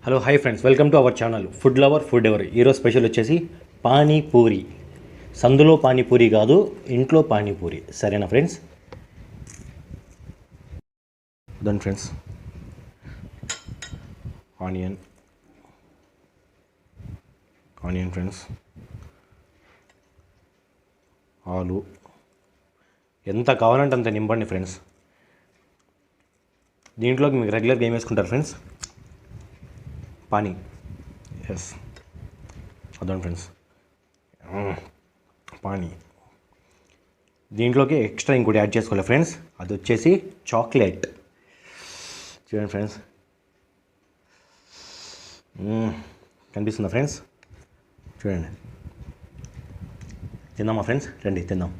Hello hi friends, welcome to our channel food lover food ever. ఈరోజు special వచ్చేసి పానీపూరి. సందులో పానీపూరి కాదు, ఇంట్లో పానీపూరి. సరేనా friends? Then friends, onion friends, ఆలు ఎంత కావాలంటే అంత నింపండి ఫ్రెండ్స్. దీంట్లోకి మీకు రెగ్యులర్గా ఏం వేసుకుంటారు ఫ్రెండ్స్? పానీ. ఎస్, అదండి ఫ్రెండ్స్, పానీ. దీంట్లోకి ఎక్స్ట్రా ఇంకోటి యాడ్ చేసుకోవాలి ఫ్రెండ్స్, అది వచ్చేసి చాక్లెట్. చూడండి ఫ్రెండ్స్, కనిపిస్తుందా ఫ్రెండ్స్? చూడండి. తిందామా ఫ్రెండ్స్? రండి తిందాం.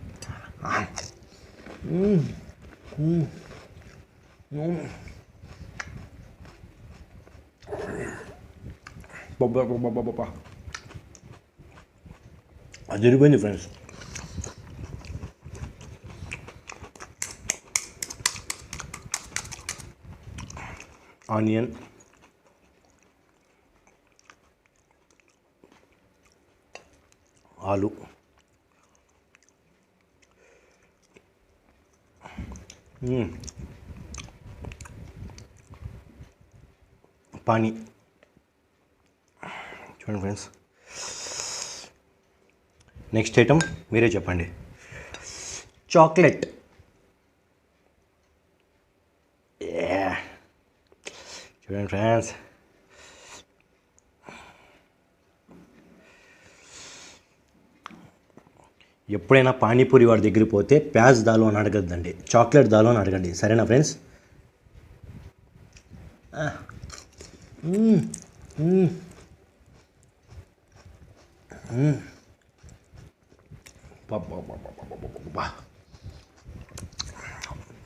అదిరిపోయింది ఫ్రెండ్స్. ఆనియన్, ఆలు, పానీ. చూడండి ఫ్రెండ్స్, నెక్స్ట్ ఐటమ్ మీరే చెప్పండి. చాక్లెట్. చూడండి ఫ్రెండ్స్, ఎప్పుడైనా పానీపూరి వాడి దగ్గరికి పోతే ప్యాజ్ దాలు అని అడగద్దండి, చాక్లెట్ దాలు అని అడగండి. సరేనా ఫ్రెండ్స్?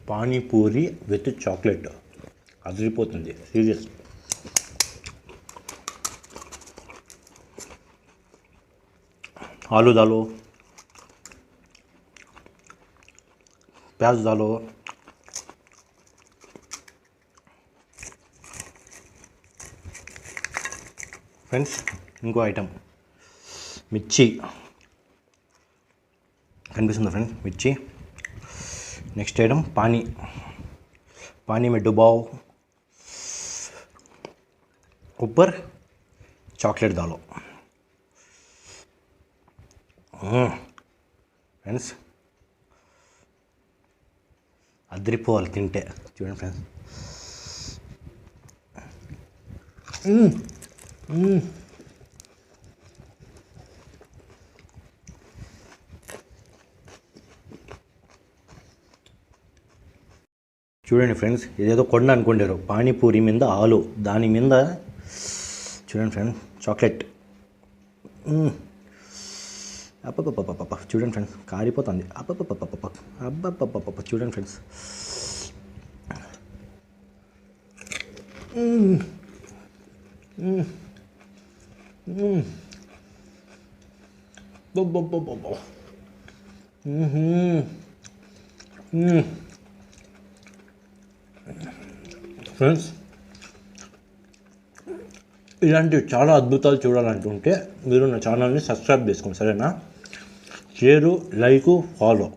పానీపూరి విత్ చాక్లెట్ అదిరిపోతుంది, సీరియస్. ఆలు దాలో, ప్యాజ్ దాలో, ఫ్రెండ్స్. ఇంకో ఐటమ్ మిర్చి. కనిపిస్తుందా ఫ్రెండ్స్? మిర్చి. Next item pani. पानी में डुबाओ, ऊपर చాక్లెట్ डालो. ఫ్రెండ్స్, అదిరిపోవాలి తింటే. చూడండి ఫ్రెండ్స్, చూడండి ఫ్రెండ్స్, ఇదేదో కొండ అనుకుంటారు. పానీపూరి మీద ఆలు, దాని మీద చూడండి ఫ్రెండ్స్ చాక్లెట్. అప్పపప్ప చూడండి ఫ్రెండ్స్, కారిపోతుంది. అప్పపప్ప అబ్బప్పప్ప చూడండి ఫ్రెండ్స్. ఫ్రెండ్స్, ఇలాంటివి చాలా అద్భుతాలు చూడాలనుకుంటే మీరు నా ఛానల్ని సబ్స్క్రైబ్ చేసుకోండి. సరేనా? Share, like, follow.